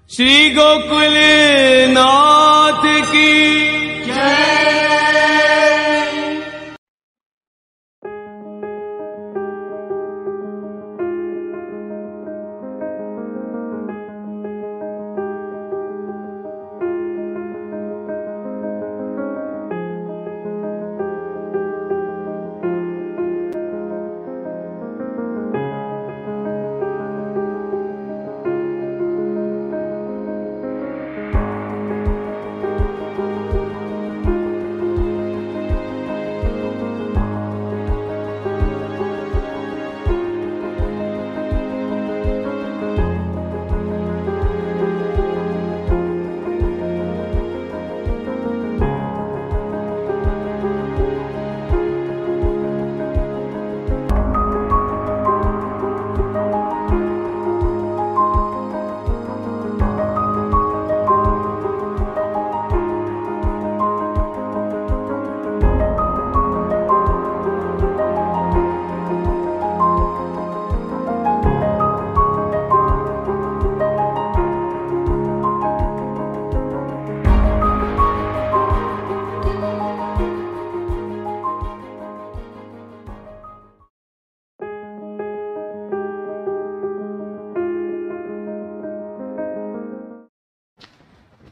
श्री गोकुल नाथ की जय।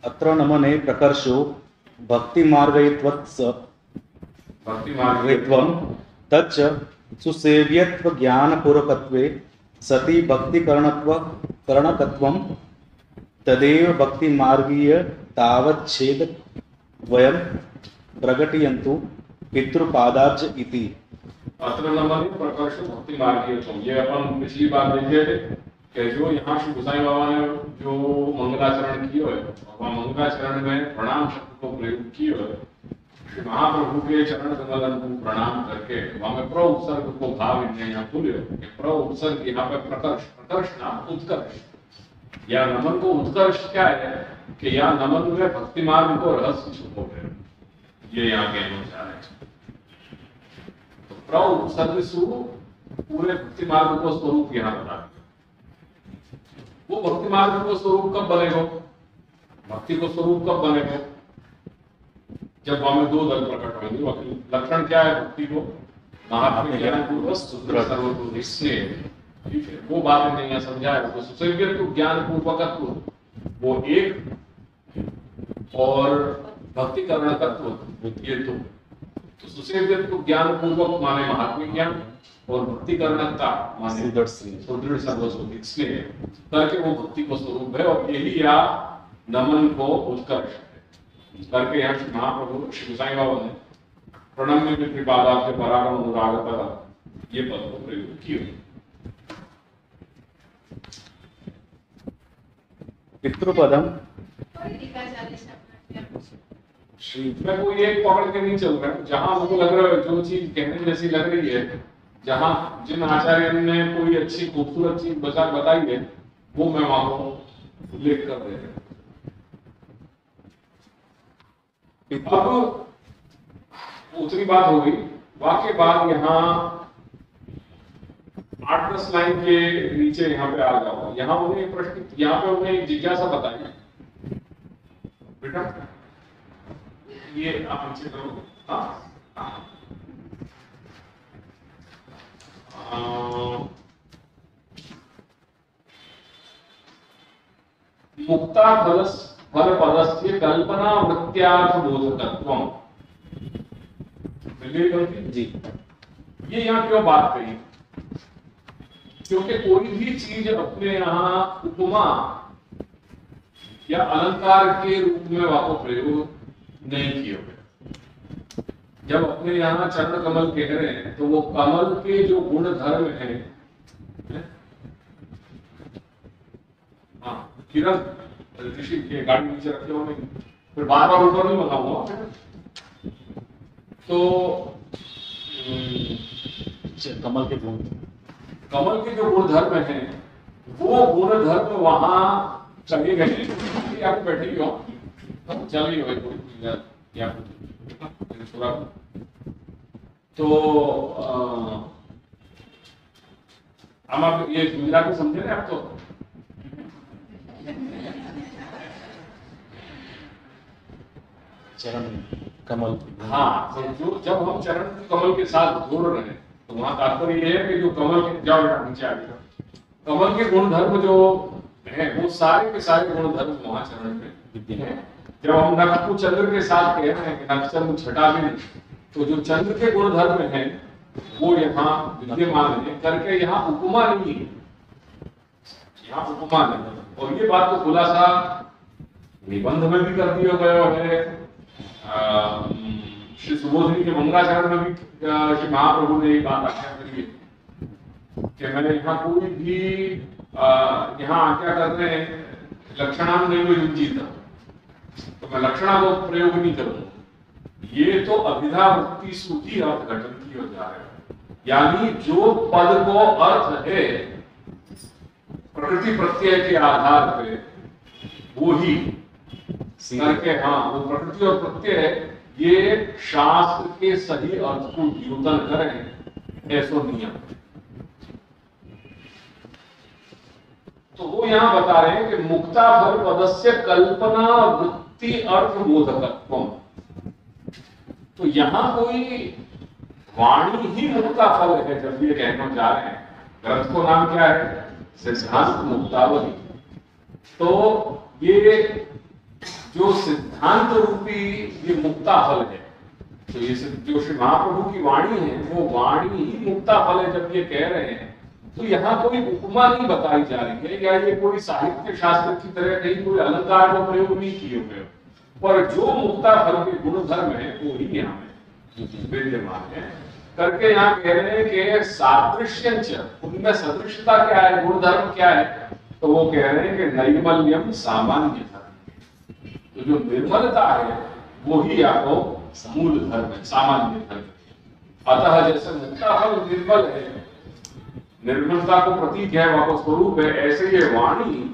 अत्र नमने प्रकर्षो भक्तिमार्गयित्वं तच्च सुसेव्यत्वज्ञानपूर्वकत्वे सति भक्तिकरणत्वं तदेव भक्तिमार्गीय तावच्छेदद्वयं प्रकटयन्तु पितृपादाब्ज इति। अत्र नमने प्रकर्षो भक्तिमार्गीयत्वं, ये अपन पिछली बार देखे थे कि जो यहाँ श्री गोसाई बाबा ने जो मंगलाचरण किया है, वह मंगलाचरण में प्रणाम शब्द को प्रयोग किया है। श्री महाप्रभु के चरण कमलन को प्रणाम करके वहां में प्र उपसर्ग को भाव इन्हें यहाँ भूले कि प्र उपसर्ग यहाँ पे प्रकर्ष, प्रकर्ष नाम उत्कर्ष, या नमन को उत्कर्ष क्या है कि या नमन में भक्ति मार्ग को रहस्य छुपो है, ये यहाँ के अनुसार है। तो प्र उपसर्ग सु पूरे भक्ति मार्ग को स्वरूप यहाँ बता, वो भक्ति मार्ग को स्वरूप कब बनेगा, भक्ति को स्वरूप कब बनेगा, जब हमें दो दल प्रकट होंगे। लक्षण क्या है भक्ति को, महात्म्य ज्ञान पूर्वक सुदृढ़ सर्वतोदि स्नेह, ठीक है, वो बात नहीं यहाँ समझाया। तो सुसेव्यत्व ज्ञान पूर्वकत्व वो एक, और भक्ति करणकत्व ये दो। तो सुसेव्यत्व ज्ञान पूर्वक माने महात्म्य ज्ञान, और भक्ति करणकता माने सुदृढ़ सर्वतोदि स्नेह करके वो भक्ति को स्वरूप है। और यही या नमन को उत्कर्ष करके यहाँ श्री महाप्रभु श्री गोसाई बाबा ने प्रणम्य पितृपादाब्ज परागम अनुरागतः ये पद को प्रयोग किया। पितृपदम मैं कोई एक पकड़ के नहीं चल रहा, जहां मुझे लग रहा है जो चीज कहने जैसी लग रही है, जहां जिन आचार्य ने कोई अच्छी खूबसूरत चीज बताई है, वो मैं वहां को उल्लेख कर रहे हैं। अब उतनी बात हो गई, वाक्य बाद यहाँ 8-10 लाइन के नीचे यहाँ पे आ जाओ। यहाँ उन्हें एक प्रश्न, यहाँ पे उन्हें एक जिज्ञासा बताई, बेटा ये आप नीचे करो। मुक्ता फल पदस्य कल्पना वृत्त्यार्थ बोधकत्वम, जी ये यहाँ क्यों बात कही, क्योंकि कोई भी चीज अपने यहाँ उपमा या अलंकार के रूप में वहां प्रयोग नहीं किए हुए। जब अपने यहाँ चरण कमल कह रहे हैं तो वो कमल के जो गुण धर्म है, हाँ किरण ऋषि के गाड़ी नीचे रखे होंगे, फिर बार बार ऊपर नहीं बताऊंगा। तो कमल के गुण, कमल के जो गुण धर्म है वो गुण धर्म वहां चले गए। आप बैठे ही हो, चलिए तो हम आप ये गुजराती समझे ना आप तो चरण कमल। हाँ, तो जो जब हम चरण को कमल के साथ जोड़ रहे हैं तो वहां तात्पर्य ये है कि जो कमल के जाओ नीचे आ गया, कमल के गुण धर्म जो है वो सारे के सारे गुण धर्म वहां चरण में है। जब हम नख को चंद्र के साथ कह रहे हैं कि नख चंद्र छटा भी नहीं, तो जो चंद्र के गुण धर्म है वो यहाँ विद्यमान है करके यहाँ उपमा नहीं है, यहाँ उपमा नहीं। और ये बात तो खुलासा निबंध में भी कर दिया गया है, श्री सुबोधनी के मंगलाचरण में भी श्री महाप्रभु ने ये बात आज्ञा करी है कि मैंने यहाँ कोई भी यहाँ आज्ञा कर रहे हैं लक्षणाम नहीं युजित, तो मैं लक्षणा को प्रयोग नहीं करूंगा। ये तो अभिधा वृत्ति सूची अर्थ घटन की हो जा रहा है, यानी जो पद को अर्थ है प्रकृति प्रत्यय के आधार पे वो ही करके, हाँ वो प्रकृति और प्रत्यय ये शास्त्र के सही अर्थ को द्योतन करें, ऐसो नियम। तो वो यहां बता रहे हैं कि मुक्ता फल पदस्य कल्पना वृत्ति अर्थ बोधकत्व। तो यहां कोई वाणी ही मुक्ता फल है जब ये कहने जा रहे हैं। ग्रंथ को नाम क्या है? सिद्धांत मुक्तावली। तो ये जो सिद्धांत रूपी ये मुक्ता फल है, तो ये जो श्री महाप्रभु की वाणी है वो वाणी ही मुक्ता फल है जब ये कह रहे हैं। तो यहाँ कोई उपमा नहीं बताई जा रही है या ये कोई साहित्य शास्त्र की तरह कहीं कोई अलंकार का प्रयोग नहीं किए हुए, पर जो मुक्ता फल के गुण धर्म है वो ही यहाँ में विद्यमान है करके यहाँ कह रहे हैं कि सादृश्य, उनमें सदृशता क्या है, गुण धर्म क्या है? तो वो कह रहे हैं कि नैर्मल्यम सामान्य धर्म। तो जो निर्मलता है वो ही आपको मूल धर्म है, सामान्य धर्म। अतः जैसे मुक्ता फल निर्मल है, निर्मलता को प्रतीक है, वह को स्वरूप है, ऐसे ये वाणी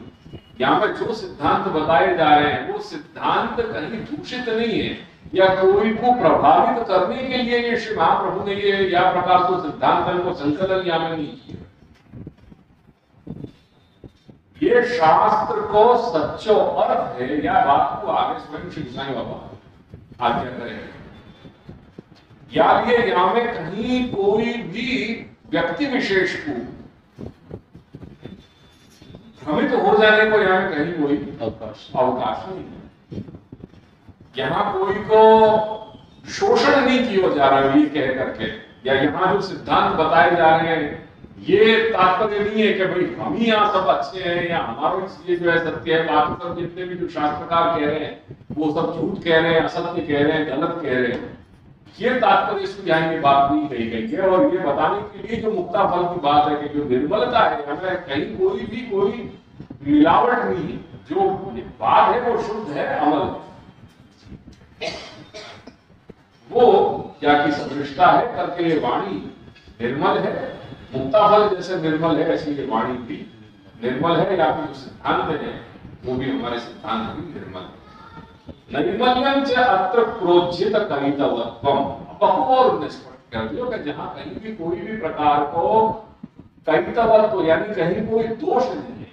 यहाँ पर जो सिद्धांत बताए जा रहे हैं वो सिद्धांत कहीं दूषित नहीं है या कोई को प्रभावित करने के लिए ये श्री महाप्रभु ने ये या प्रकार को सिद्धांत को संकलन यहाँ में नहीं किया। ये शास्त्र को सच्चो अर्थ है या बात को आगे स्वयं श्री गोसाई बाबा आज्ञा करेंगे। या ये यहाँ में कहीं कोई भी व्यक्ति विशेष को भ्रमित हो जाने को यहाँ में कहीं कोई अवकाश नहीं है। यहाँ कोई को शोषण नहीं किया जा रहा है ये कह करके, या यहाँ जो सिद्धांत बताए जा रहे हैं ये तात्पर्य नहीं है कि भाई हम ही यहाँ सब अच्छे हैं या हमारा ये जो है सत्य है, बाकी सब जितने भी जो शास्त्रकार कह रहे हैं वो सब झूठ कह रहे हैं, असत्य कह रहे हैं, गलत कह रहे हैं। ये तात्पर्य इसमें यहाँ ये बात नहीं कही गई है। और ये बताने के लिए जो मुक्ता फल की बात है कि जो निर्मलता है हमें कहीं कोई भी कोई मिलावट नहीं है, जो बात है वो शुद्ध है, अमल है, वो क्या की सदृशता है करके ये वाणी निर्मल है। मुक्ता फल जैसे निर्मल है ऐसी ये वाणी भी निर्मल है, या फिर जो सिद्धांत है वो भी हमारे सिद्धांत भी निर्मल है। नैर्मल्यं च अत्र प्रोज्झित कवितवत्वम। बहु और स्पष्ट कर दियो कि जहां कहीं भी कोई भी प्रकार को कवितवत्व यानी कहीं कोई दोष नहीं है।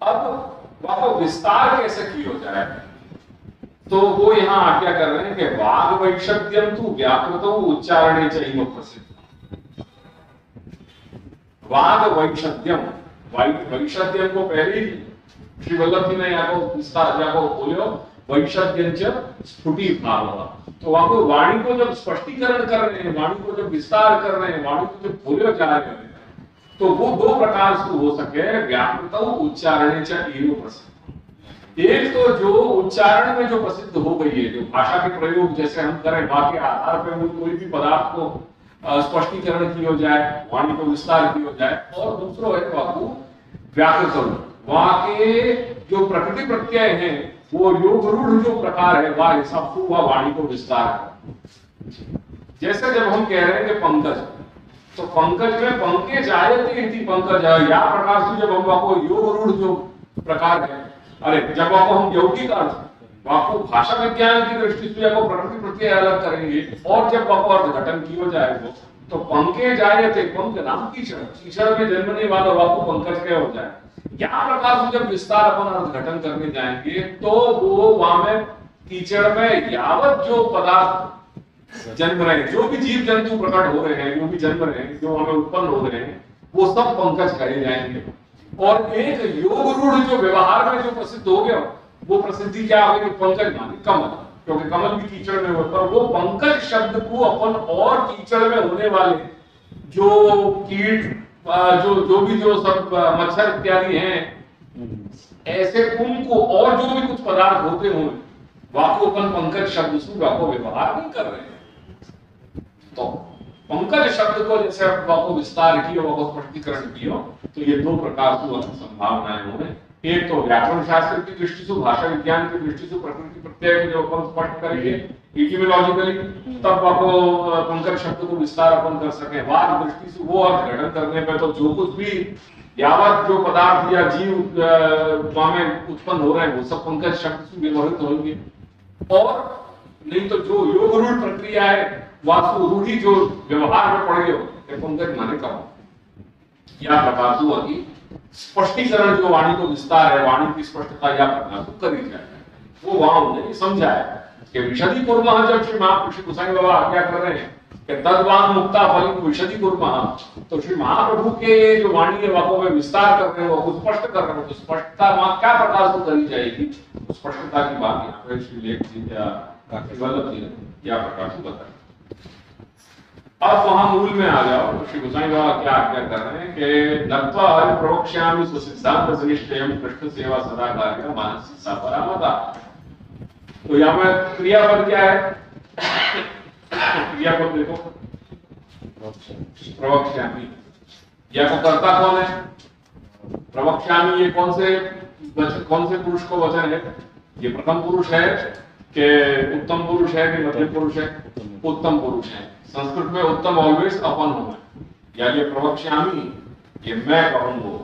अब वहां विस्तार कैसे किया जाए, तो वो यहाँ आज्ञा कर रहे हैं कि वाग वैषद्यम तु व्याकृतो उच्चारणे चैव प्रसिद्ध। वाग वैषद्यम, वैषद्यम को पहले ही श्री वल्लभ जी ने यहाँ को विस्तार बोलो वैषद्यंच स्फुटी भाव। तो वहां को वाणी को जब स्पष्टीकरण कर रहे हैं, वाणी को जब विस्तार कर रहे हैं, वाणी को जब बोले जा रहे हैं, तो वो दो प्रकार से हो सके, व्याकृतो उच्चारणे च एव प्रसिद्ध। एक तो जो उच्चारण में जो प्रसिद्ध हो गई है, जो भाषा के प्रयोग जैसे हम करें वहां के आधार पर वो कोई भी पदार्थ को स्पष्टीकरण किया जाए, वाणी को विस्तार किया जाए। और दूसरा है बाबू व्याकृत, वहां के जो प्रकृति प्रत्यय है वो योग रूढ़ जो प्रकार है वह हिसाब से वह वाणी को विस्तार है। जैसे जब हम कह रहे हैं कि पंकज, तो पंकज में पंके जायते इति पंकज, या प्रकार से जब हम आपको योग रूढ़ जो प्रकार है, अरे जब आपको हम यौगिक अर्थ आपको भाषा विज्ञान की दृष्टि से आपको प्रकृति प्रत्यय अलग करेंगे, और जब आपको अर्थ घटन किया जाएगा तो पंके जायते, पंक नाम कीचड़, कीचड़ में जन्मने वाला आपको पंकज क्या हो जाए। या प्रकार से जब विस्तार अपन अर्थघटन करने जाएंगे तो वो वहां में कीचड़ में यावत जो पदार्थ जन्म रहे हैं, जो भी जीव जंतु प्रकट हो रहे हैं, जो भी जन्म रहे हैं, जो हमें उत्पन्न हो रहे हैं, वो सब पंकज कहे जाएंगे। और एक योग रूढ़ जो व्यवहार में जो प्रसिद्ध हो गया, वो प्रसिद्धि क्या हो गई? पंकज माने कमल, क्योंकि कमल भी कीचड़ में होता है। वो पंकज शब्द को अपन और कीचड़ में होने वाले जो कीट, जो भी जो सब मच्छर इत्यादि हैं, ऐसे उनको और जो भी कुछ पदार्थ होते हों, वाको अपन पंकज शब्द से वाको व्यवहार नहीं कर रहे हैं। तो पंकज शब्द को जैसे वाको विस्तार किया, वाको स्पष्टीकरण किया, तो ये दो प्रकार की संभावनाएं होंगे। एक तो व्याकरण शास्त्र की दृष्टि से, भाषा विज्ञान की दृष्टि से प्रकृति प्रत्यय को जो अपन स्पष्ट करेंगे इटिमोलॉजिकली, तब वाको पंकज शब्द को विस्तार अपन कर सके। वाद दृष्टि से वो अर्थघटन करने पे तो जो कुछ भी यावत जो पदार्थ या जीव में उत्पन्न हो रहे हैं, वो सब पंकज शब्द से व्यवहित होंगे। और नहीं तो जो योग रूढ़ प्रक्रिया है, वास्तु रूढ़ी जो व्यवहार में पड़ गए, पंकज माने कम या प्रकार से होगी। स्पष्टीकरण जो वाणी को विस्तार है, वाणी की स्पष्टता या प्रकार से करी जाए, वो वहां उन्होंने समझा है कि विशदि कुर्मः। जब श्री महापुरुष गोसाई बाबा आज्ञा कर रहे हैं कि तद्वान मुक्ता फलित विशदि कुर्मः, तो श्री महाप्रभु के जो वाणी है वाकों में विस्तार कर रहे हैं, वो स्पष्ट कर रहे हैं। तो स्पष्टता वहां क्या प्रकार से करी जाएगी, स्पष्टता की बात यहाँ पे श्री लेख जी या वल्लभ जी ने या प्रकार से बताया। अब वहां मूल में आ जाओ, श्री गोसाई बाबा क्या आज्ञा कर रहे हैं कि नत्वा हरि प्रवक्ष्यामि स्वसिद्धांत निश्चयम् कृष्ण सेवा सदा कार्य मानसी सा परामता। तो यहाँ में क्रियापद क्या है? क्रियापद देखो, प्रवक्ष्यामि, या को कर्ता कौन है? प्रवक्ष्यामि, ये कौन से पुरुष को वचन है? ये प्रथम पुरुष है कि उत्तम पुरुष है कि मध्यम पुरुष है? उत्तम पुरुष है। संस्कृत में उत्तम ऑलवेज अपन होगा, या ये प्रवक्ष्यामि, ये मैं कहूंगा,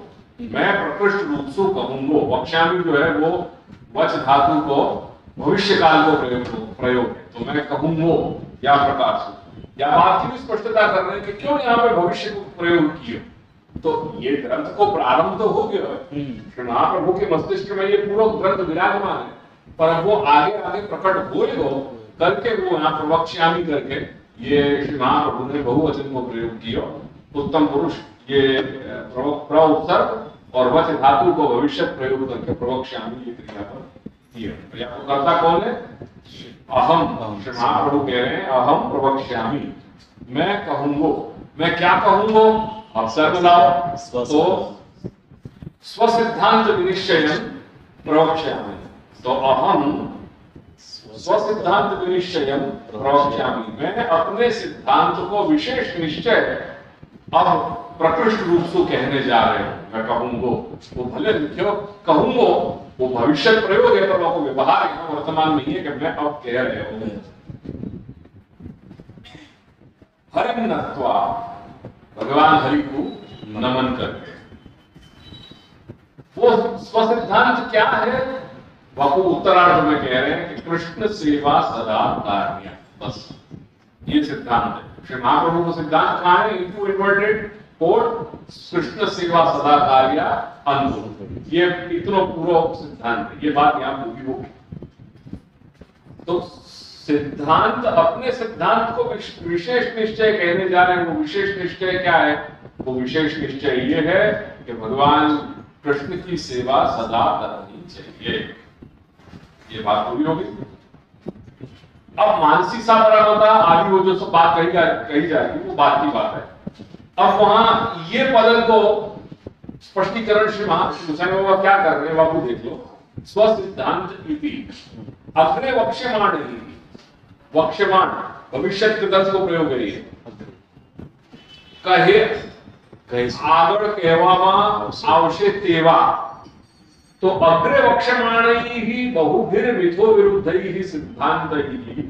मैं प्रकृष्ट रूप से कहूंगा। वक्ष्यामि जो है वो वच धातु को भविष्य काल को प्रयोग है, तो मैं कहूंगा या प्रकार से, या बात की स्पष्टता कर रहे हैं कि क्यों यहाँ पे भविष्य को प्रयोग किया। तो ये ग्रंथ को प्रारंभ तो हो गया है, श्री महाप्रभु के मस्तिष्क में ये पूरा ग्रंथ विराजमान है, पर वो आगे आगे प्रकट हो करके वो यहाँ प्रवक्ष्यामि करके ये श्री महाप्रभु ने बहुवचन को प्रयोग किया। उत्तम पुरुष ये प्रउपसर्ग और वच धातु को भविष्य प्रयोग करके प्रवक्ष्यामि ये क्रिया पर किया। कर्ता कौन है? अहम। श्री महाप्रभु कह रहे हैं अहम प्रवक्ष्यामि, मैं कहूंगा। मैं क्या कहूंगा? अवसर लाओ, तो स्वसिद्धांत विनिश्चयम् प्रवक्ष्यामि। तो अहम स्वसिद्धांत विनिश्चयम् प्रवक्ष्यामि, मैं अपने सिद्धांत को विशेष निश्चय अब प्रकृष्ट रूप से कहने जा रहे हैं। मैं कहूंगा, वो भले क्यों कहूंगा, वो भविष्य प्रयोग है, पर वो व्यवहार यहाँ वर्तमान में ही है कि मैं अब कह रहे हूं। हरि नत्वा, भगवान हरि को नमन करके। वो स्वसिद्धांत क्या है? वो उत्तरार्ध में कह रहे हैं कि कृष्ण सेवा सदा कार्य, बस ये सिद्धांत है। श्री महाप्रभु का सिद्धांत कहाँ है? इनटू इन्वर्टेड कोड, कृष्ण सेवा सदा कार्य अनुभव, ये इतना पूरा सिद्धांत है। ये बात यहाँ पूरी होगी। तो सिद्धांत, अपने सिद्धांत को विशेष निश्चय कहने जा रहे हैं। वो विशेष निश्चय क्या है? वो विशेष निश्चय ये है कि भगवान कृष्ण की सेवा सदा करनी चाहिए। ये बात पूरी होगी। अब मानसी सा परामता आदि वो जो सब बात कही जाएगी वो बात की बात है। अब वहां ये पदन को स्पष्टीकरण श्री गोसाई बाबा क्या कर रहे हैं, बाबू देख लो। स्वसिद्धांत इति अग्रे वक्ष्यमाण, वक्ष्यमाण भविष्य को प्रयोग करिए। कहे આગળ કહેવામાં આવશે તેવા, तो अग्रे वक्ष्यमाणैः बहुभिर्मिथो विरुद्धैः सिद्धान्तैः।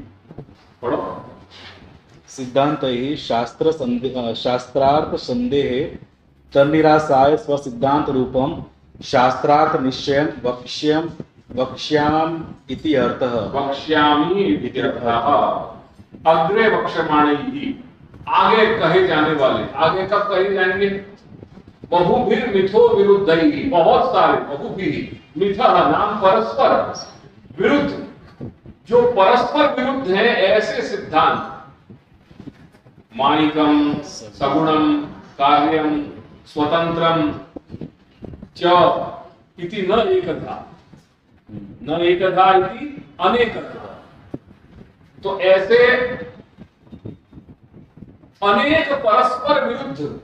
पढ़ो। सिद्धान्तैः शास्त्रार्थ संदेहे तन्निरासाय स्वसिद्धांत रूपम शास्त्रार्थ निश्चयं वक्ष्याम इति अर्थः। वक्ष्यामि इति अर्थः। अग्रे वक्ष्यमाणैः, आगे कहे जाने वाले। आगे कब कहे जाएंगे? बहुभिर मिथो विरुद्धई, बहुत सारे, बहुभिर मिथः नाम परस्पर, विरुद्ध, जो परस्पर विरुद्ध है ऐसे सिद्धांत, मायिकम सगुणम कार्यम स्वतंत्रम च इति न एकधा, न एकधा इति अनेकधा। तो ऐसे अनेक परस्पर विरुद्ध,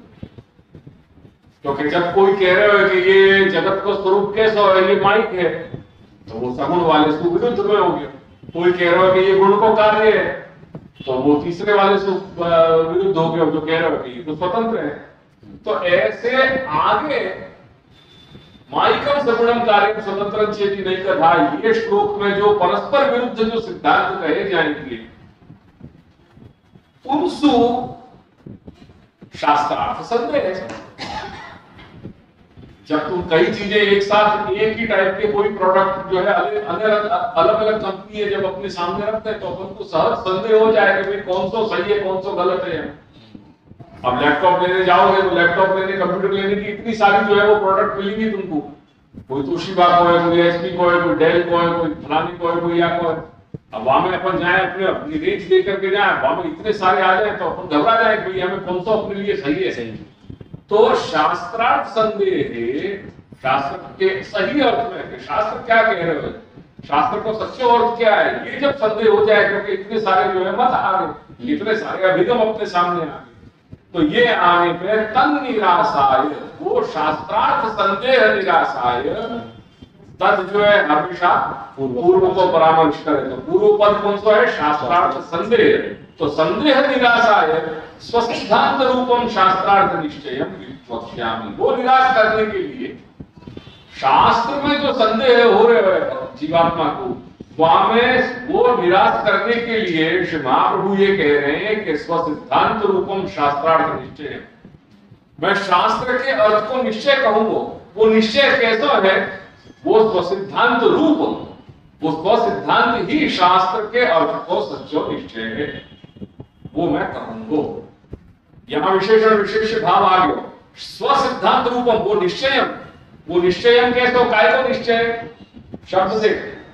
क्योंकि जब कोई कह रहे हो कि ये जगत को स्वरूप कैसा है, ये माइक है, तो वो सगुण वाले से विरुद्ध में हो गया। कोई कह रहा हो कि ये गुण को कार्य है, तो वो तीसरे वाले से विरुद्ध हो गया जो कह रहे हो कि ये तो स्वतंत्र है। तो ऐसे आगे माइकम सगुणम कार्य स्वतंत्र चेती नहीं कथा, ये श्लोक में जो परस्पर विरुद्ध जो सिद्धांत कहे जाएंगे उनसु शास्त्रार्थ संदेह है। जब तुम कई चीजें एक साथ एक ही टाइप के कोई प्रोडक्ट जो है अलग अलग कंपनी है जब अपने सामने रखते हैं तो अपन को सहज संदेह हो जाएगा कि कौन सा सही है कौन सा गलत है। अब लैपटॉप लेने जाओगे तो लैपटॉप लेने कंप्यूटर लेने की इतनी सारी जो है वो प्रोडक्ट मिलेंगी तुमको, कोई तोशिबा को है, कोई एचपी को है, कोई डेल को है, कोई फलानी को है, कोई या को है। अब वहां में अपन जाए अपनी रेंज दे करके जाए, वहां में इतने सारे आ जाए तो अपन घबरा जाए कि हमें कौन सा अपने लिए सही है। सही तो शास्त्रार्थ संदेह है, शास्त्र के सही अर्थ में कि शास्त्र क्या कह रहे हो, शास्त्र को सच्चे अर्थ क्या है, ये जब संदेह हो जाए क्योंकि इतने सारे जो है मत आ गए, इतने सारे अभिगम अपने सामने आ गए, तो ये आने पे तन निराशाय, वो शास्त्रार्थ संदेह निराशाय, तद जो है हमेशा पूर्व को परामर्श करे। तो पूर्व पद कौन सा है, शास्त्रार्थ संदेह। तो संदेह निराशाय स्वसिद्धांत रूपम शास्त्रार्थ निश्चयम वक्ष्यामि, वो निराश करने के लिए शास्त्र में जो संदेह हो रहे हैं जीवात्मा को, वहां में वो निराश करने के लिए श्री महाप्रभु ये कह रहे हैं कि स्वसिद्धांत रूपम शास्त्रार्थ निश्चय, मैं शास्त्र के अर्थ को निश्चय कहूंगा। वो निश्चय कैसा है, वो स्वसिद्धांत रूप, वो स्वसिद्धांत ही शास्त्र के अर्थ को सच्चो निश्चय है, वो मैं कहूंगा। यहां विशेषण विशेष भाव आ गया। स्वसिद्धांत रूपम, वो निश्चयम, वो निश्चयम कैसे, काय को निश्चय शब्द से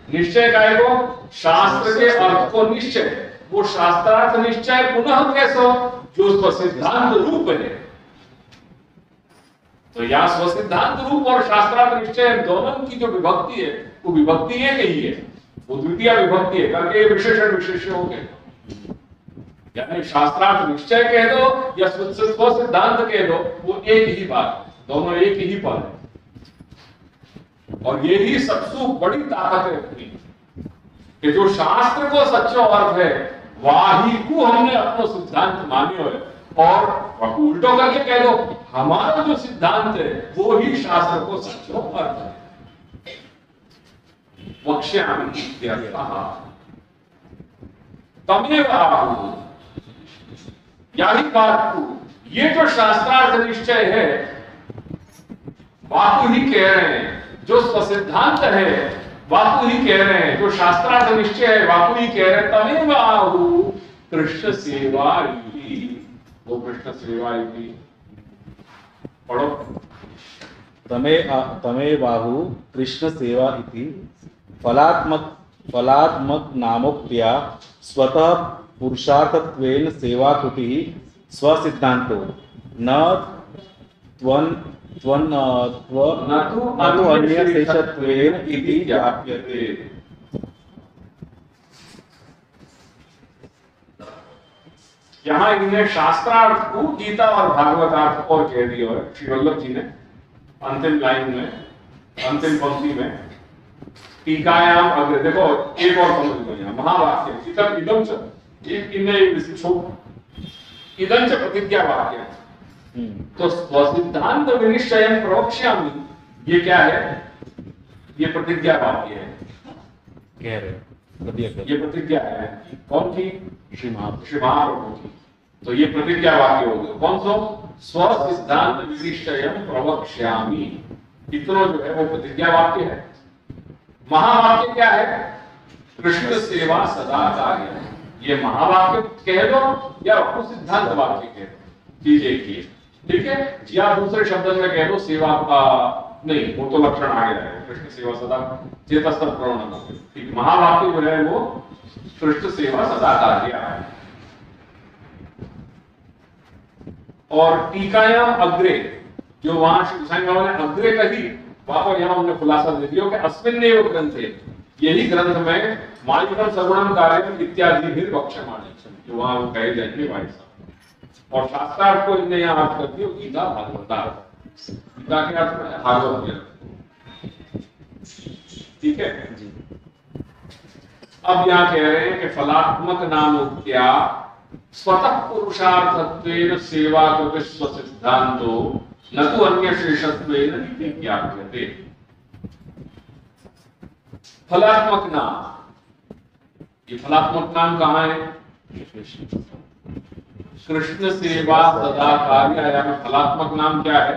निश्चय काय को, शास्त्र के अर्थ को निश्चय, वो शास्त्रार्थ निश्चय पुनः कैसे, जो स्वसिद्धांत रूप है। तो यहां स्वसिद्धांत रूप और शास्त्रार्थ निश्चय दोनों की जो विभक्ति है वो विभक्ति एक ही है, वो द्वितीय विभक्ति है करके विशेषण विशेष हो गए। यानी शास्त्रार्थ निश्चय कह दो या स्वसिद्धांत कह दो, वो एक ही बात, दोनों एक ही पद है। और यही सबसे बड़ी ताकत है अपनी, कि जो शास्त्र को सच्चा अर्थ है वही को हमने अपना सिद्धांत माने हुए, और उल्टो करके कह दो हमारा जो सिद्धांत है वो ही शास्त्र को सच्चा अर्थ है। वक्ष्यामि इत्यर्थः तमेव आहु, यही बात को, ये जो शास्त्रार्थ निश्चय है बापू ही कह रहे हैं, जो स्वसिद्धांत है बापू ही कह रहे हैं, जो शास्त्रार्थ निश्चय है बापू ही कह रहे हैं। तमेव आहु कृष्ण सेवा युति, वो कृष्ण सेवा युति पढ़ो। तमेवाहु कृष्ण सेवा इति फलात्मक नामोक्त्या स्वतः पुरुषार्थत्वेन सेवा कृति स्वसिद्धांतो न अन्य शेषत्वेन इति ज्ञाप्यते। यहाँ इन्हें शास्त्रार्थ को गीता और भागवतार्थ और कह दिया है श्री वल्लभ जी ने अंतिम लाइन में, अंतिम पंक्ति में टीकायाम अग्र। देखो एक और समझ लो, यहाँ महावाक्य इदम च, इदम च प्रतिज्ञा वाक्य। तो स्वसिद्धांत विनिश्चयम प्रवक्ष्यामि, ये क्या है, ये प्रतिज्ञा वाक्य है, कह रहे ये प्रतिज्ञा है कौन की, श्री महाप्रभु की। तो ये प्रतिज्ञा वाक्य हो गया कौन सा, स्वसिद्धांत विनिश्चयम प्रवक्ष्यामि, इतना जो है वो प्रतिज्ञा वाक्य है। महावाक्य क्या है, कृष्ण सेवा सदा कार्य, ये महावाक्य कह दो या सिद्धांत वाक्य कह दो, चीज एक ही है। ठीक है, या दूसरे शब्द में कह दो सेवा का नहीं, वो तो लक्षण आ गया है, कृष्ण सेवा सदा चेतस्तर प्रवण, ठीक, महावाक्य जो है वो कृष्ण सेवा सदा कार्य है। और टीकायाम अग्रे, जो वहां श्री गोसाई बाबा ने अग्रे कही, वहां पर यहाँ हमने खुलासा दे दिया कि अस्मिन्नेव ग्रंथे, यही ग्रंथ में मालिकम सगुणम कार्यम इत्यादि भी वक्ष्यमाणे, जो वहां वो कहे जाएंगे भाई साहब। और शास्त्रार्थ को इनने यहाँ अर्थ कर दिया गीता भागवतार्थ, गीता के अर्थ में भागवत में, ठीक है जी। अब यहाँ कह रहे हैं कि फलात्मक नामोक्त्या स्वतः पुरुषार्थत्वेन सेवा कृत स्वसिद्धांतो न तो अन्य शेषत्वेन इति ज्ञाप्यते। फलात्मक नाम, ये फलात्मक नाम कहाँ है? कृष्ण सेवा सदा कार्य, या फलात्मक नाम क्या है?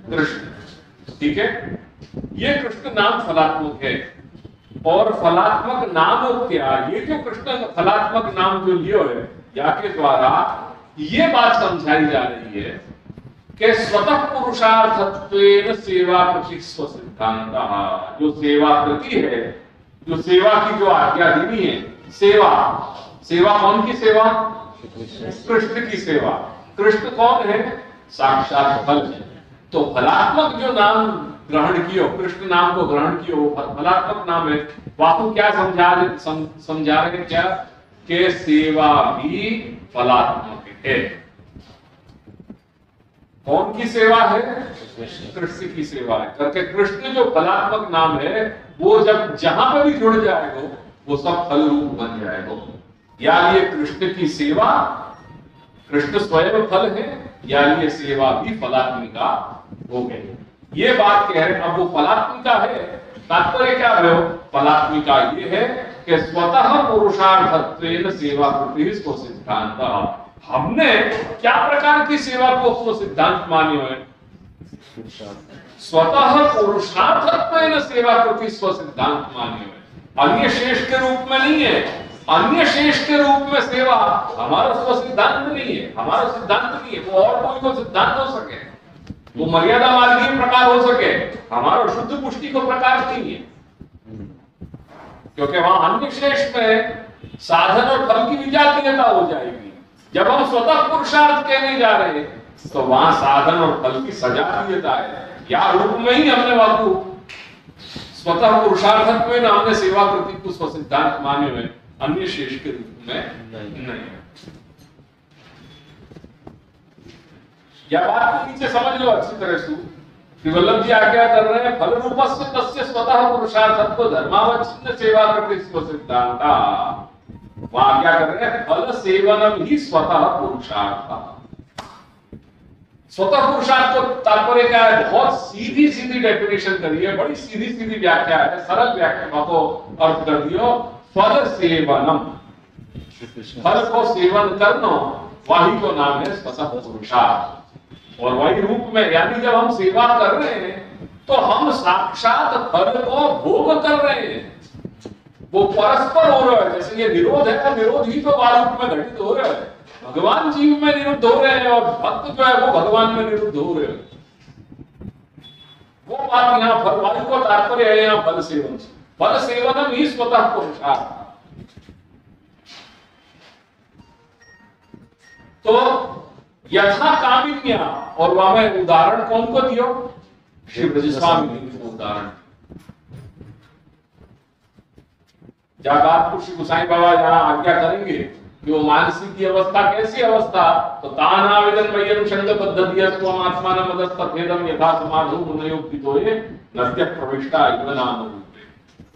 कृष्ण, ठीक है, ये कृष्ण नाम फलात्मक है। और फलात्मक नाम क्या, ये जो कृष्ण फलात्मक नाम जो लियो है या के द्वारा ये बात समझाई जा रही है कि स्वतः पुरुषार्थत्वेन सेवा प्रति स्वसिद्धांतः, जो सेवा प्रति है, जो सेवा की जो आज्ञा देनी है, सेवा, सेवा कौन की सेवा? कृष्ण की सेवा। कृष्ण कौन है? साक्षात फल है। तो फलात्मक जो नाम ग्रहण कियो, कृष्ण नाम को ग्रहण कियो, फलात्मक नाम है। वाकु क्या समझा रहे क्या? के सेवा भी फलात्मक है। कौन की सेवा है? कृष्ण की सेवा है। करके कृष्ण जो फलात्मक नाम है, वो जब जहां पर भी जुड़ जाएगा वो सब फल रूप बन जाएगा। या ये कृष्ण की सेवा, कृष्ण स्वयं फल है, या ये सेवा भी फलात्मिका हो गई। ये बात कह रहे। अब वो फलात्मिका है, तात्पर्य क्या है? फलात्मिका ये है कि स्वतः पुरुषार्थत्वेन सेवा कृति स्व सिद्धांत। हमने क्या प्रकार की सेवा को स्व सिद्धांत मानी है? स्वतः पुरुषार्थत्वेन सेवा कृति स्व सिद्धांत मानी है, अन्य शेष के रूप में नहीं है। अन्य शेष के रूप में सेवा हमारा स्व सिद्धांत नहीं है, हमारा सिद्धांत नहीं है। वो और कोई को सिद्धांत हो सके, वो मर्यादा मार्गीय प्रकार हो सके, हमारा शुद्ध पुष्टि को प्रकार नहीं है, क्योंकि वहां अन्य शेष में साधन और फल की विजातीयता हो जाएगी। जब हम स्वतः पुरुषार्थ कहने जा रहे हैं तो वहां साधन और फल की सजातीयता है। या रूप में ही हमने बाबू स्वतः पुरुषार्थत्व में हमने सेवा कृति को स्व सिद्धांत माने हुए, अन्य शेष के रूप में नहीं। यह बात को नीचे समझ लो अच्छी तरह से। श्रीवल्लभ जी आज्ञा कर रहे हैं फल रूपस्य तस्य स्वतः पुरुषार्थत्व धर्मावच्छिन्न सेवा कृति स्व सिद्धांता। वहां आज्ञा कर रहे हैं फल सेवनम ही स्वतः पुरुषार्थ। स्वतः पुरुषार्थ को तात्पर्य क्या है? बहुत सीधी सीधी डेफिनेशन करी है, बड़ी सीधी सीधी व्याख्या है, सरल व्याख्या को अर्थ कर दियो। फल सेवनम, फल को सेवन करना, वही को नाम है स्वतः पुरुषार्थ। और वही रूप में, यानी जब हम सेवा कर रहे हैं तो हम साक्षात फल को भोग कर रहे हैं। वो परस्पर हो रहा है। जैसे ये निरोध है, निरोध ही तो रूप में घटित हो रहा है। भगवान जीव में निरुद्ध हो रहे हैं और भक्त जो है वो भगवान में निरुद्ध हो रहे हैं। वो बात यहाँ फल वाली को तात्पर्य है यहाँ फल सेवन। फल सेवनम ही स्वतः पुरुषार्थ। तो यथा कामिन्या, और वहां में उदाहरण कौन को दियो? श्री ब्रजस्वामी को उदाहरण। जब आपको श्री गोसाई बाबा जहां आज्ञा करेंगे कि वो मानसिक की अवस्था कैसी अवस्था, तो तानावेदन वयम शंग पद्धति स्वम आत्मान मदस्तभेदम यथा समाधो मुनयोक्तितोये नत्य प्रविष्टा इव नाम रूपे।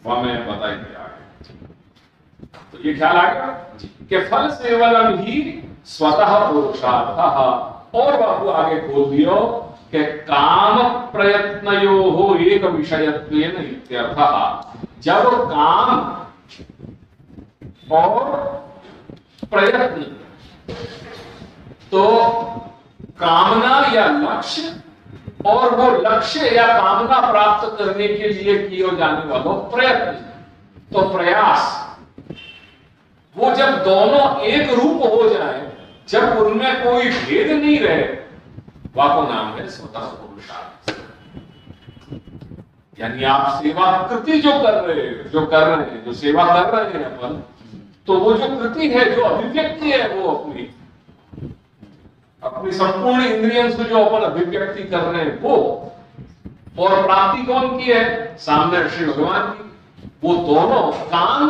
वहां में बताई गया है। तो ये ख्याल आ गया कि फल सेवनम ही स्वतः पुरुषार्थः। और बाबू आगे खोल दियो कि काम प्रयत्नयोः एक विषयत्वेन इत्यर्थः। जब काम और प्रयत्न, तो कामना या लक्ष्य, और वो लक्ष्य या कामना प्राप्त करने के लिए किए जाने वाला प्रयत्न, तो प्रयास, वो जब दोनों एक रूप हो जाए, जब उनमें कोई भेद नहीं रहे, वह को नाम है स्वतः पुरुषार्थ। यानी आप सेवा कृति जो कर रहे हैं, जो सेवा कर रहे हैं अपन, तो वो जो कृति है, जो अभिव्यक्ति है, वो अपनी संपूर्ण इंद्रियों से जो अपन अभिव्यक्ति कर रहे हैं वो, और प्राप्ति कौन की है? सामने श्री भगवान की। वो दोनों, काम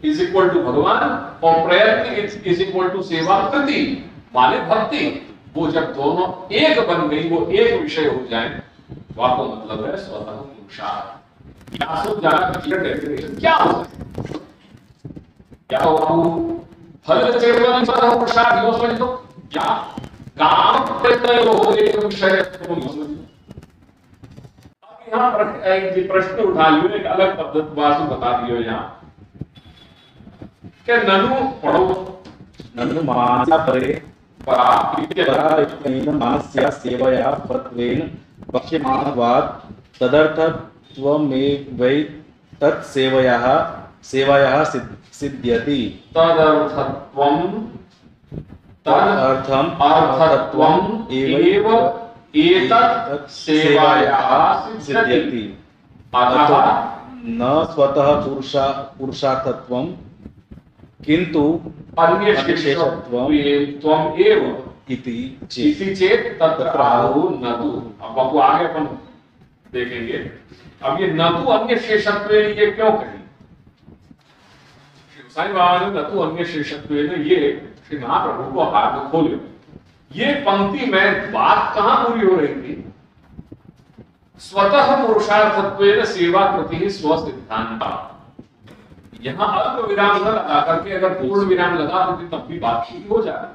इज इक्वल टू भगवान और प्रयत्न इज इक्वल टू सेवा कृति माने भक्ति। वो जब दोनों एक बन गई, वो एक विषय हो जाए, वह को मतलब है स्वतः पुरुषार्थ। या सब ज्यादा क्लियर डेफिनेशन क्या हो सकती? क्या हो? फल सेवन स्वतः पुरुषार्थ यो समझ लो, क्या काम प्रयत्न हो एक विषय को समझ लो। अब यहाँ पर एक प्रश्न उठा लियो, एक अलग पद्धति वासु बता दियो यहाँ, क्या ननु पढ़ो, ननु मानसा परे मानस्य सेवया फत्वेन पश्यमानवात् तदर्थत्वमेवै तत्सेवयाः सिद्ध्यति। तदर्थत्वम् एव एतत् सेवायाः सिद्ध्यति। अतः न स्वतः पुरुषार्थत्वं किंतु अन्यशेषत्वम् एव इति चेत तत्र आहु नतु। अब आपको आगे अपन देखेंगे। अब ये नतु अन्य शेषत्व ये क्यों कही? साईं बाबा ने नतु अन्य शेषत्व ये श्री महाप्रभु को हाथ खोले। ये पंक्ति में बात कहां पूरी हो रही थी? स्वतः पुरुषार्थत्वेन सेवा कृति स्व सिद्धांत। यहां अल्प विराम न लगा करके अगर पूर्ण विराम लगा तो तब भी बात पूरी हो जाए।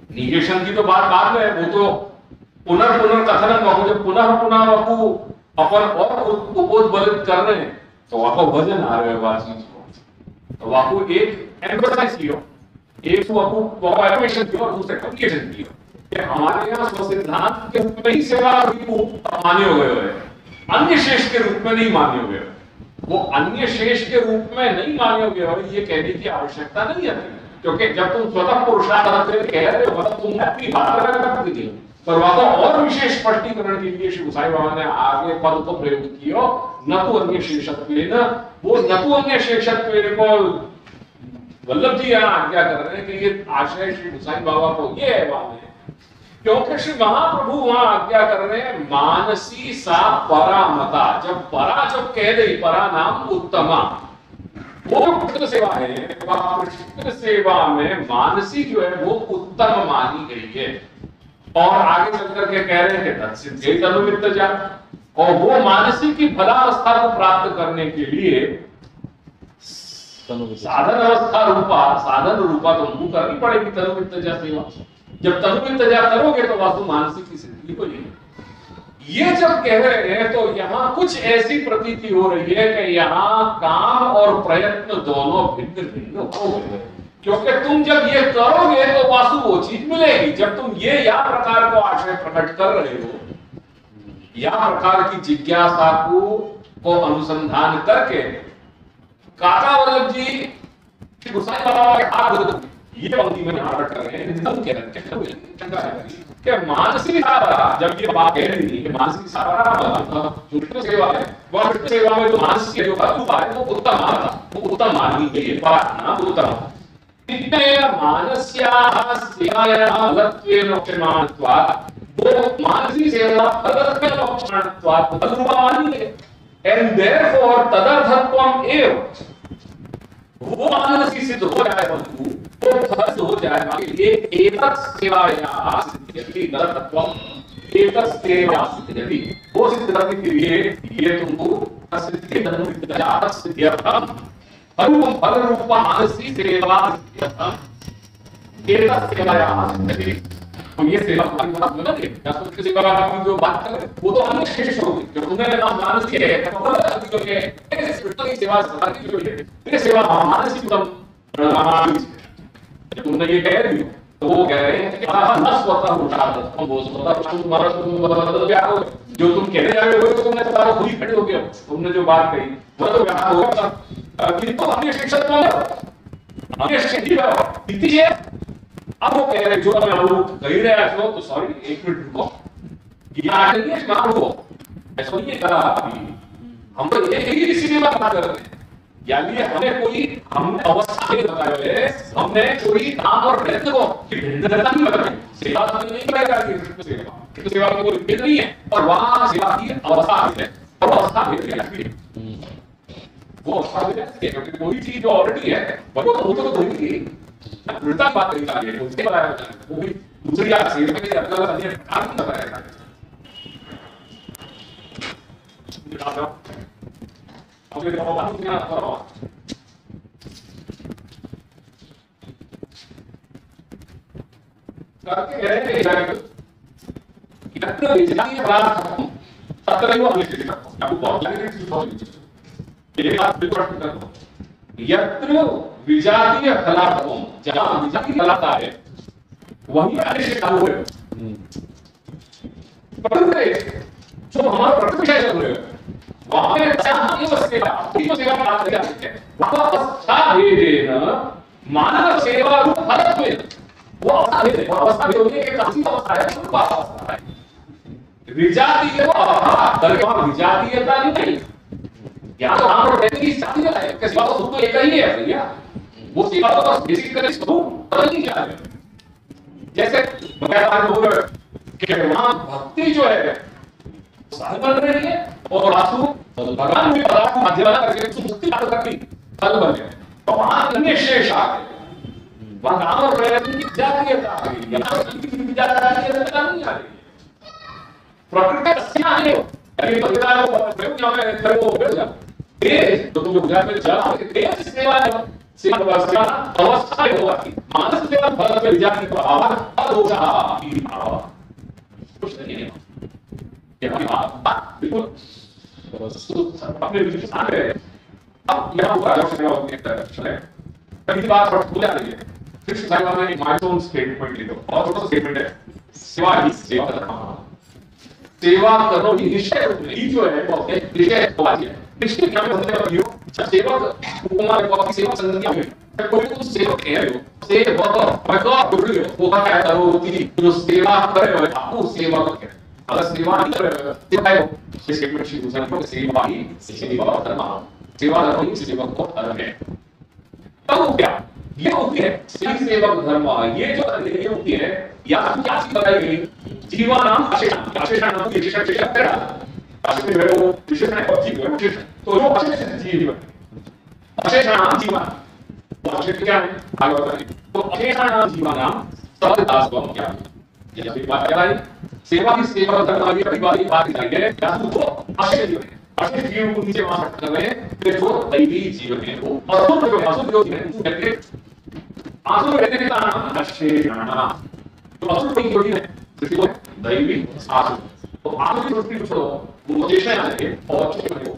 निगेशन की तो बात बाद में है, वो तो पुनर्कथन वकु, जब पुनः वकु अपन और उद्बोधित कर रहे हैं तो वकु भजन आ रहे हैं चीज को, तो वकु एक एम्फसाइज किया, एक वकु एफर्मेशन किया और दूसरे कम्युनिकेशन किया कि हमारे यहाँ स्व सिद्धांत के रूप में ही सेवा मान्य हो गए, अन्य शेष के रूप में नहीं मान्य हो गए। वो अन्य शेष के रूप में नहीं मान्य हो गए, ये कहने की आवश्यकता नहीं है, क्योंकि जब तुम स्वतः पुरुषार्थ कह रहे हो मतलब तुमने अपनी बात रखी थी, पर वहां और विशेष स्पष्टीकरण के लिए श्री गोसाई बाबा ने आगे पद को प्रयोग किया, न तो अन्य शेषत्वेन। वो न तो अन्य शेषत्वेन को वल्लभ जी यहाँ आज्ञा कर रहे हैं कि ये आशय श्री गोसाई बाबा को ये है वहां, क्योंकि श्री महाप्रभु वहां आज्ञा कर रहे हैं मानसी सा परामता। जब कह दे, परा नाम उत्तमा, वो कृष्ण सेवा है, कृष्ण सेवा में मानसी जो है वो उत्तम मानी गई है। और आगे चलकर के कह रहे हैं कि तत्सिद्धि तनुवित्त जा, और वो मानसी की फलावस्था को प्राप्त करने के लिए साधन रूपा तुमको करनी पड़ेगी तनुवित्त जा सेवा। जब तनुवित्त जा करोगे तो वास्तु मानसिक की सिद्धि हो जाएगी। ये जब कह रहे हैं तो यहाँ कुछ ऐसी प्रतीति हो रही है कि यहाँ काम और प्रयत्न दोनों भिन्न भिन्न हो गए, क्योंकि तुम जब ये करोगे तो वास्तु वो चीज मिलेगी। जब तुम ये या प्रकार को आशय प्रकट कर रहे हो, या प्रकार की जिज्ञासा को अनुसंधान करके, काका वल्लभ जी गोसाई बाबा के हाथ ये पंक्ति में यहाँ कर रहे हैं कि मानसिक सारा, जब ये बात कह रही थी कि मानसिक सारा जो कृष्ण सेवा है, वह कृष्ण सेवा में जो मानसिक जो रूप है वो उत्तम आता, वो उत्तम मानी गई है, ना उत्तम इतने मानस्याः सेवायाः फलत्वेन लक्ष्यमाणत्वात्, वो मानसिक सेवा फलत्वेन लक्ष्यमाणत्वात् तद्रूपा मानी है। एंड देयरफॉर तदर्थत्वम एव, वो मानसिक सिद्ध हो जाए, वो फल हो जाएगा। ये एतत् सेवायाः सिद्ध्यति तदर्थत्वम, एतत् सेवा सिद्ध्यति, वो सिद्ध करने के लिए ये तुमको सिद्धि तनुविद्या सिद्ध्यर्थम अरूपम फल रूपा मानसी सेवा सिद्ध्यर्थम एतत् सेवायाः सिद्ध्यति। तो ये सेवा की बात मतलब है, या तो किसी सेवा की जो बात कर वो तो अन्य शेष होगी, जो तुमने नाम मानसी है तो वो जो है इस कृष्ण की सेवा की जो है ये सेवा मानसी उत्तम। जब तुमने ये कह रही हो तो वो कह रहे हैं कि न स्वतः पुरुषार्थ, वो स्वतः तुम्हारा जो तुम कहने जा रहे हो तो तुमने तो खुद ही खड़े हो गए, तुमने जो बात कही वो तो व्यापार होगा, किंतु अन्य शिक्षक अन्य शिक्षक अब वो कह रहे जो તમે આવું કહી રહ્યા છો તો सॉरी एक मिनट रुको ये आगे नहीं है रुको ऐसा नहीं कहा हम तो यही इसीलिए बात कर रहे हैं यानी हमने अवस्था नहीं बताया है हमने कोई काम और प्रयत्न को भिन्नता नहीं बताई सेवा नहीं करेगा कि सेवा की कोई भेद नहीं है और वहां सेवा की अवस्था है और अवस्था भेद है वो अवस्था भेद है क्योंकि कोई चीज जो ऑलरेडी है वो तो होगी उल्टा बात नहीं कर रही है उसके बताया वो भी दूसरी या सेवा के अलग अलग अन्य काम बताया Oke, kalau kamu punya apa? Kita tuh bicara pelan, tapi itu harus kita. Aku bawa lagi dari situ. Jadi kita berbicara tentang यत्र विजातीय कलात्म जहाँ विजातीय कलाता है वही अनिश्चित हुए परंतु जो हमारा प्रतिष्ठा चल रहे वहां पे ये सेवा प्राप्त किया है वहां अवस्था भेदेन मानव सेवा रूप फलत्वेन वो अवस्था भेद वो अवस्था भेद होने के काफी अवस्था है रूप अवस्था है विजातीय वो अवस्था विजातीयता नहीं या तो हम लोग कहते हैं कि शादी है कि सेवा तो एक ही है भैया वो सेवा तो बस बेसिक कर स्वरूप बदल नहीं जा रहे जैसे भगवान बोल कि वहां भक्ति जो है साधन बन रही है और आंसू भगवान भी पदार्थ को माध्यम करके उसको मुक्ति प्राप्त करती फल बन गए तो वहां अन्य शेष आ गए वहां काम और प्रयत्न की जातीयता आ गई यहां की जातीयता नहीं आ रही प्रकृति कस्य आने अरे भगवान को प्रयोग यहाँ में कर वो हो जाए तेज तो तुम जो गुजरात में चला तेज सेवा सेवा अवस्था है होगा मानस सेवा फल पे विजाति को आवाज हो रहा कुछ नहीं है क्या बात बिल्कुल अपने विचार आ रहे अब यहाँ पर आलोचना सेवा होती है कभी बात भूल जा रही है फिर साहिबा ने माइलस्टोन स्टेटमेंट लिखा और छोटा स्टेटमेंट है सेवा ही सेवा करना सेवा करो ही निश्चय रूप में ही जो है वो निश्चय होगा निश्चय क्या होता है यो जब सेवक उपमा को आपकी सेवा संज्ञा में कोई तो सेवक है यो सेवक मैं तो बोल वो क्या करो कि जो सेवा करे हो आपको सेवा करे अगर सेवा नहीं करे सेवा है इसके में श्री दूसरा को सेवा ही सेवा करना सेवा करो ही सेवा को धर्म है तब क्या ये होती है सही सेवक धर्म ये जो ये होती है या क्या चीज बताई गई जीवानाम अशेषण नाम की विशेषण तेरा अशेष में वो विशेषण है और जीव है तो जो अशेष जीव अशेषण जीवन वो अशेष क्या है आगे बताइए तो अशेषण जीवानाम सदास्वम क्या ये भी बात क्या है सेवा की सेवा धर्म की परिवार बात चाहिए या तो अशेष जीव है अशेष जीव को नीचे वहां कर रहे हैं फिर जो दैवी जीवन है वो असुर जो है वो कहते आसुर कहते हैं नाम अशेषण तो असुर की योगी है सृष्टि को दैवी आसुर तो आसुर की सृष्टि को वो शेषण है और शेषण को